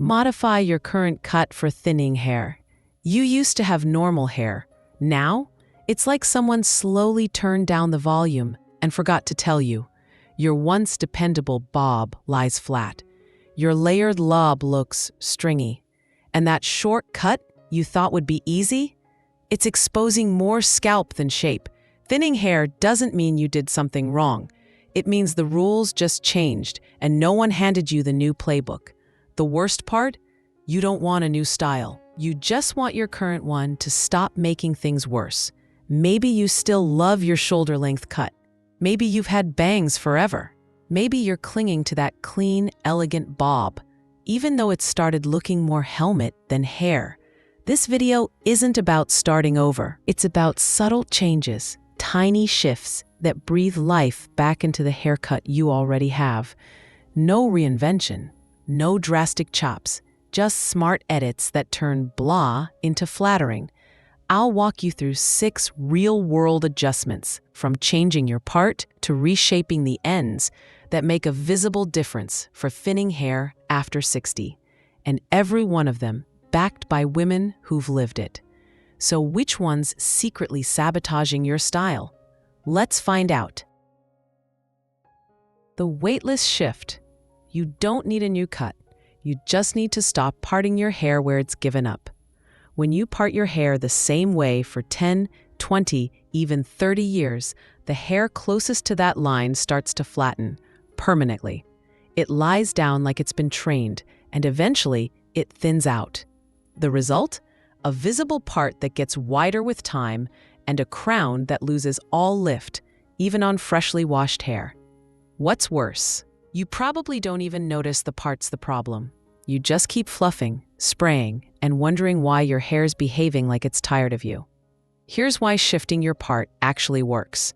Modify your current cut for thinning hair. You used to have normal hair. Now, it's like someone slowly turned down the volume and forgot to tell you. Your once dependable bob lies flat. Your layered lob looks stringy. And that short cut you thought would be easy? It's exposing more scalp than shape. Thinning hair doesn't mean you did something wrong. It means the rules just changed and no one handed you the new playbook. The worst part? You don't want a new style. You just want your current one to stop making things worse. Maybe you still love your shoulder-length cut. Maybe you've had bangs forever. Maybe you're clinging to that clean, elegant bob, even though it started looking more helmet than hair. This video isn't about starting over. It's about subtle changes, tiny shifts that breathe life back into the haircut you already have. No reinvention. No drastic chops, just smart edits that turn blah into flattering. I'll walk you through 6 real-world adjustments, from changing your part to reshaping the ends, that make a visible difference for thinning hair after 60. And every one of them backed by women who've lived it. So which one's secretly sabotaging your style? Let's find out. The weightless shift. You don't need a new cut. You just need to stop parting your hair where it's given up. When you part your hair the same way for 10, 20, even 30 years, the hair closest to that line starts to flatten permanently. It lies down like it's been trained, and eventually it thins out. The result? A visible part that gets wider with time and a crown that loses all lift, even on freshly washed hair. What's worse? You probably don't even notice the part's the problem. You just keep fluffing, spraying, and wondering why your hair's behaving like it's tired of you. Here's why shifting your part actually works.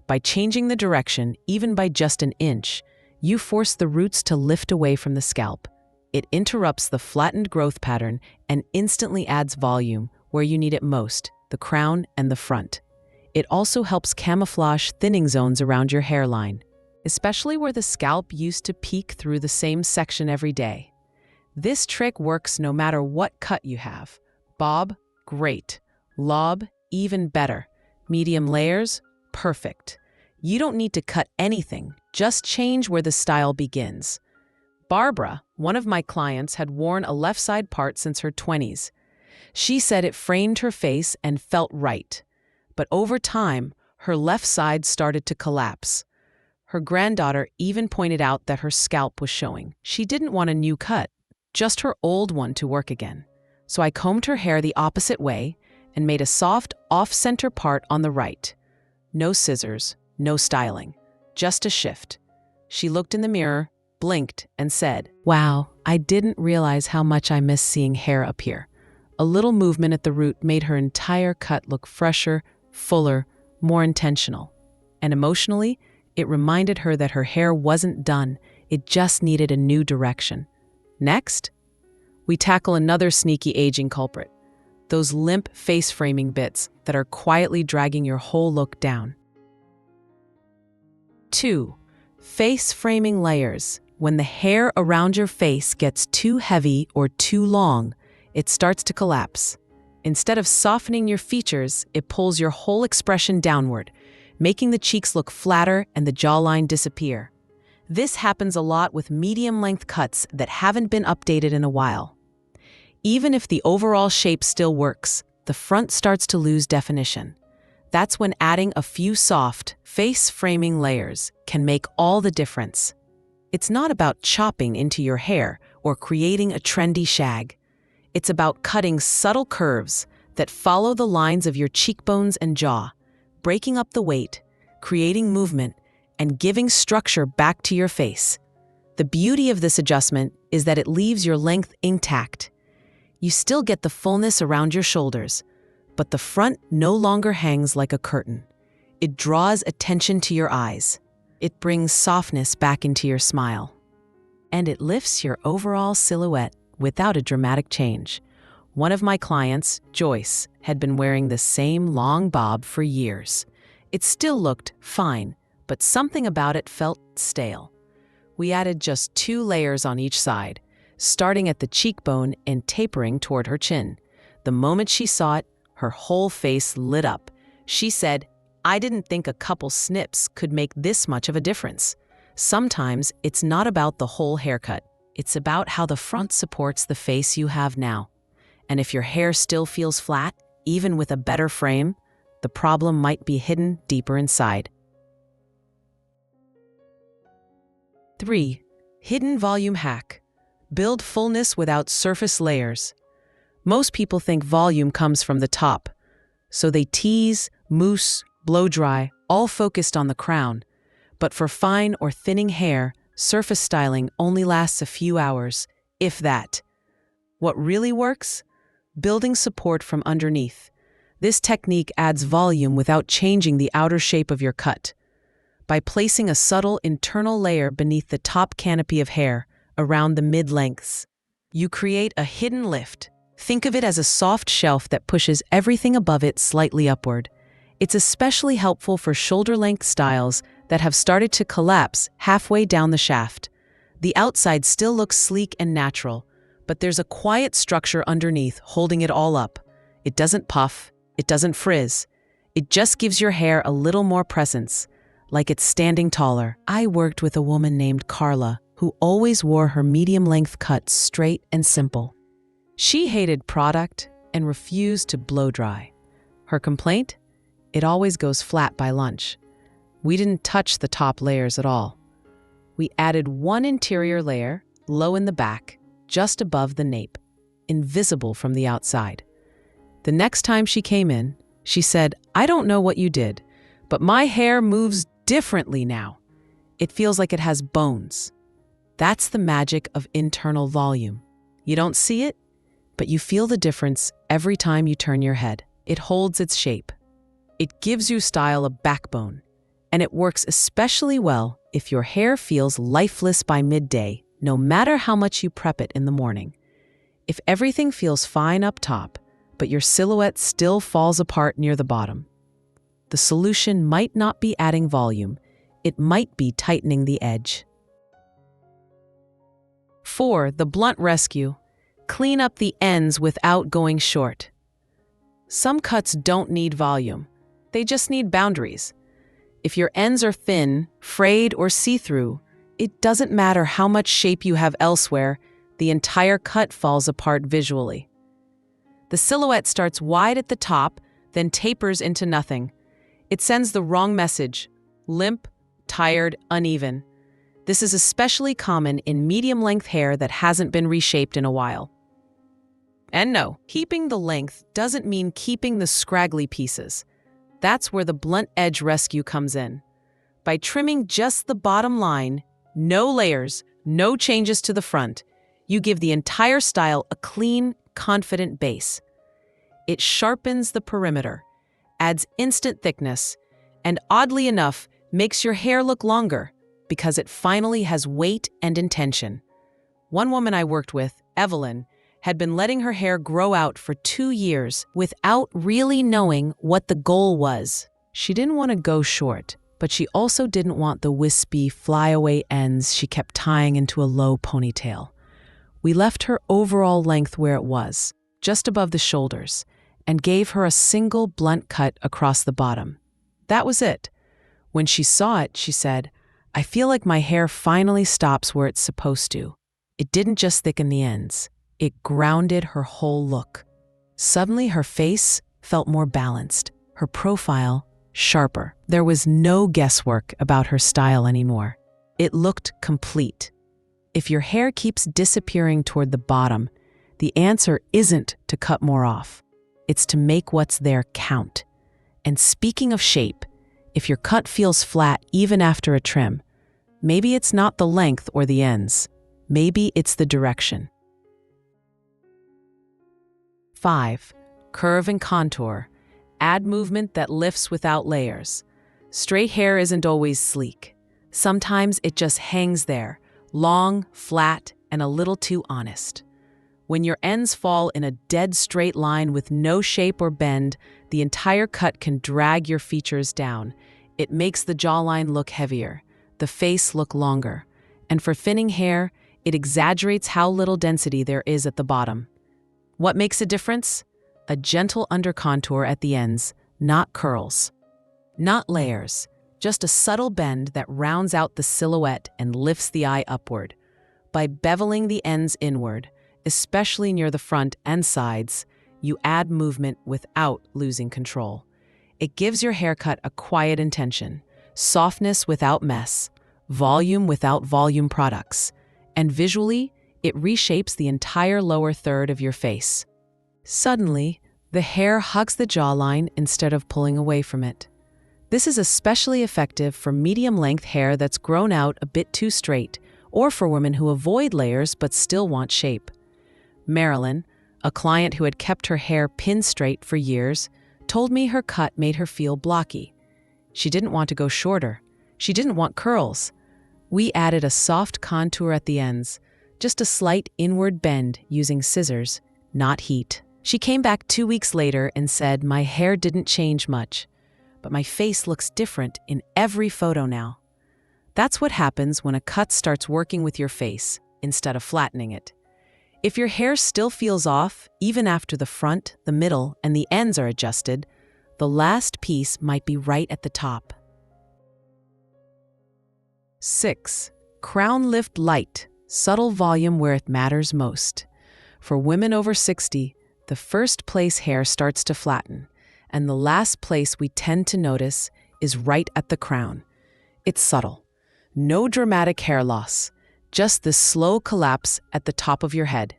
By changing the direction, even by just an inch, you force the roots to lift away from the scalp. It interrupts the flattened growth pattern and instantly adds volume where you need it most, the crown and the front. It also helps camouflage thinning zones around your hairline, especially where the scalp used to peek through the same section every day. This trick works no matter what cut you have. Bob, great. Lob, even better. Medium layers, perfect. You don't need to cut anything, just change where the style begins. Barbara, one of my clients, had worn a left side part since her 20s. She said it framed her face and felt right. But over time, her left side started to collapse. Her granddaughter even pointed out that her scalp was showing. She didn't want a new cut, just her old one to work again. So I combed her hair the opposite way and made a soft, off-center part on the right. No scissors, no styling, just a shift. She looked in the mirror, blinked, and said, "Wow, I didn't realize how much I miss seeing hair up here." A little movement at the root made her entire cut look fresher, fuller, more intentional. And emotionally, it reminded her that her hair wasn't done, it just needed a new direction. Next, we tackle another sneaky aging culprit, those limp face-framing bits that are quietly dragging your whole look down. 2. Face-framing layers. When the hair around your face gets too heavy or too long, it starts to collapse. Instead of softening your features, it pulls your whole expression downward, making the cheeks look flatter and the jawline disappear. This happens a lot with medium-length cuts that haven't been updated in a while. Even if the overall shape still works, the front starts to lose definition. That's when adding a few soft, face-framing layers can make all the difference. It's not about chopping into your hair or creating a trendy shag. It's about cutting subtle curves that follow the lines of your cheekbones and jaw, breaking up the weight, creating movement, and giving structure back to your face. The beauty of this adjustment is that it leaves your length intact. You still get the fullness around your shoulders, but the front no longer hangs like a curtain. It draws attention to your eyes. It brings softness back into your smile. And it lifts your overall silhouette without a dramatic change. One of my clients, Joyce, had been wearing the same long bob for years. It still looked fine, but something about it felt stale. We added just 2 layers on each side, starting at the cheekbone and tapering toward her chin. The moment she saw it, her whole face lit up. She said, "I didn't think a couple snips could make this much of a difference." Sometimes it's not about the whole haircut. It's about how the front supports the face you have now. And if your hair still feels flat, even with a better frame, the problem might be hidden deeper inside. 3. Hidden volume hack. Build fullness without surface layers. Most people think volume comes from the top, so they tease, mousse, blow dry, all focused on the crown. But for fine or thinning hair, surface styling only lasts a few hours, if that. What really works? Building support from underneath. This technique adds volume without changing the outer shape of your cut. By placing a subtle internal layer beneath the top canopy of hair, around the mid-lengths, you create a hidden lift. Think of it as a soft shelf that pushes everything above it slightly upward. It's especially helpful for shoulder-length styles that have started to collapse halfway down the shaft. The outside still looks sleek and natural, but there's a quiet structure underneath holding it all up. It doesn't puff, it doesn't frizz. It just gives your hair a little more presence, like it's standing taller. I worked with a woman named Carla, who always wore her medium-length cuts straight and simple. She hated product and refused to blow dry. Her complaint? It always goes flat by lunch. We didn't touch the top layers at all. We added one interior layer, low in the back, just above the nape, invisible from the outside. The next time she came in, she said, "I don't know what you did, but my hair moves differently now. It feels like it has bones." That's the magic of internal volume. You don't see it, but you feel the difference every time you turn your head. It holds its shape. It gives your style a backbone, and it works especially well if your hair feels lifeless by midday, no matter how much you prep it in the morning. If everything feels fine up top, but your silhouette still falls apart near the bottom, the solution might not be adding volume, it might be tightening the edge. 4. The blunt rescue. Clean up the ends without going short. Some cuts don't need volume. They just need boundaries. If your ends are thin, frayed, or see-through, it doesn't matter how much shape you have elsewhere, the entire cut falls apart visually. The silhouette starts wide at the top, then tapers into nothing. It sends the wrong message: limp, tired, uneven. This is especially common in medium-length hair that hasn't been reshaped in a while. And no, keeping the length doesn't mean keeping the scraggly pieces. That's where the blunt edge rescue comes in. By trimming just the bottom line, no layers, no changes to the front, you give the entire style a clean, confident base. It sharpens the perimeter, adds instant thickness, and oddly enough, makes your hair look longer because it finally has weight and intention. One woman I worked with, Evelyn, had been letting her hair grow out for 2 years without really knowing what the goal was. She didn't want to go short, but she also didn't want the wispy, flyaway ends she kept tying into a low ponytail. We left her overall length where it was, just above the shoulders, and gave her a single blunt cut across the bottom. That was it. When she saw it, she said, "I feel like my hair finally stops where it's supposed to." It didn't just thicken the ends. It grounded her whole look. Suddenly, her face felt more balanced, her profile sharper. There was no guesswork about her style anymore. It looked complete. If your hair keeps disappearing toward the bottom, the answer isn't to cut more off. It's to make what's there count. And speaking of shape, if your cut feels flat even after a trim, maybe it's not the length or the ends. Maybe it's the direction. 5. Curve and contour. Add movement that lifts without layers. Straight hair isn't always sleek. Sometimes it just hangs there, long, flat, and a little too honest. When your ends fall in a dead straight line with no shape or bend, the entire cut can drag your features down. It makes the jawline look heavier, the face look longer. And for thinning hair, It exaggerates how little density there is at the bottom. What makes a difference? A gentle undercontour at the ends, not curls. Not layers, just a subtle bend that rounds out the silhouette and lifts the eye upward. By beveling the ends inward, especially near the front and sides, you add movement without losing control. It gives your haircut a quiet intention, softness without mess, volume without volume products, and visually, it reshapes the entire lower third of your face. Suddenly, the hair hugs the jawline instead of pulling away from it. This is especially effective for medium-length hair that's grown out a bit too straight, or for women who avoid layers but still want shape. Marilyn, a client who had kept her hair pin straight for years, told me her cut made her feel blocky. She didn't want to go shorter. She didn't want curls. We added a soft contour at the ends, just a slight inward bend using scissors, not heat. She came back 2 weeks later and said, "My hair didn't change much, but my face looks different in every photo now." That's what happens when a cut starts working with your face instead of flattening it. If your hair still feels off, even after the front, the middle, and the ends are adjusted, the last piece might be right at the top. 6. Crown lift light, subtle volume where it matters most. For women over 60, the first place hair starts to flatten, and the last place we tend to notice is right at the crown. It's subtle. No dramatic hair loss, just this slow collapse at the top of your head.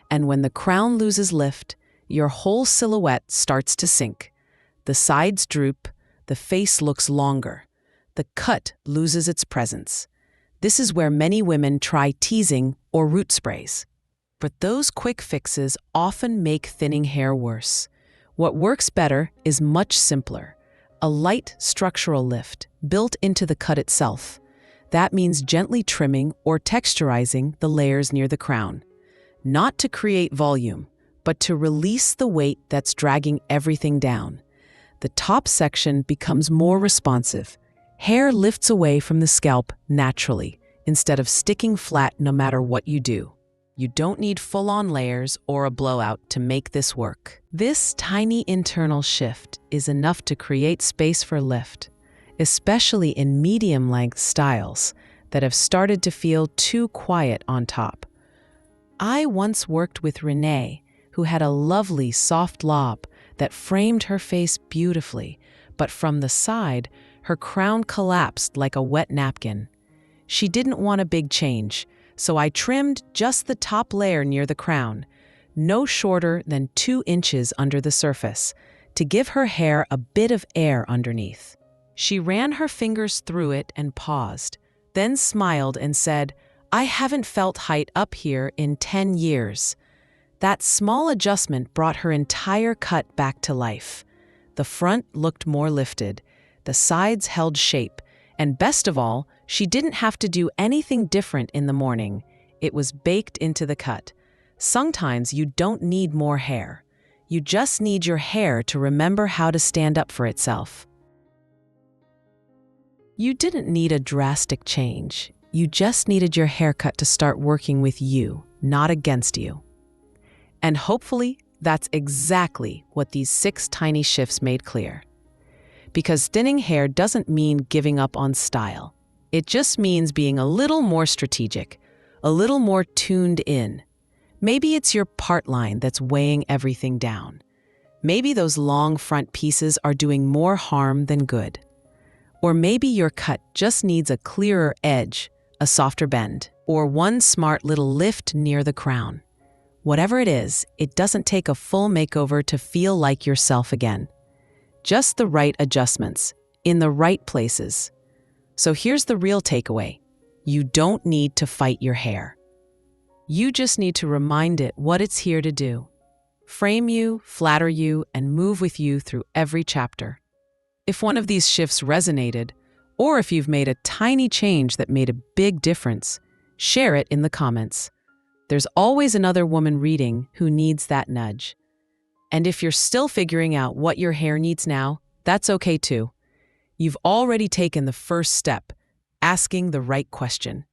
And when the crown loses lift, your whole silhouette starts to sink. The sides droop, the face looks longer. The cut loses its presence. This is where many women try teasing or root sprays. But those quick fixes often make thinning hair worse. What works better is much simpler. A light structural lift built into the cut itself. That means gently trimming or texturizing the layers near the crown. Not to create volume, but to release the weight that's dragging everything down. The top section becomes more responsive. Hair lifts away from the scalp naturally, instead of sticking flat no matter what you do. You don't need full-on layers or a blowout to make this work. This tiny internal shift is enough to create space for lift, especially in medium-length styles that have started to feel too quiet on top. I once worked with Renee, who had a lovely soft lob that framed her face beautifully, but from the side, her crown collapsed like a wet napkin. She didn't want a big change, so I trimmed just the top layer near the crown, no shorter than 2 inches under the surface, to give her hair a bit of air underneath. She ran her fingers through it and paused, then smiled and said, "I haven't felt height up here in 10 years. That small adjustment brought her entire cut back to life. The front looked more lifted, the sides held shape, and best of all, she didn't have to do anything different in the morning. It was baked into the cut. Sometimes you don't need more hair. You just need your hair to remember how to stand up for itself." You didn't need a drastic change. You just needed your haircut to start working with you, not against you. And hopefully, that's exactly what these 6 tiny shifts made clear. Because thinning hair doesn't mean giving up on style. It just means being a little more strategic, a little more tuned in. Maybe it's your part line that's weighing everything down. Maybe those long front pieces are doing more harm than good. Or maybe your cut just needs a clearer edge, a softer bend, or one smart little lift near the crown. Whatever it is, it doesn't take a full makeover to feel like yourself again. Just the right adjustments, in the right places. So here's the real takeaway. You don't need to fight your hair. You just need to remind it what it's here to do. Frame you, flatter you, and move with you through every chapter. If one of these shifts resonated, or if you've made a tiny change that made a big difference, share it in the comments. There's always another woman reading who needs that nudge. And if you're still figuring out what your hair needs now, that's okay too. You've already taken the first step, asking the right question.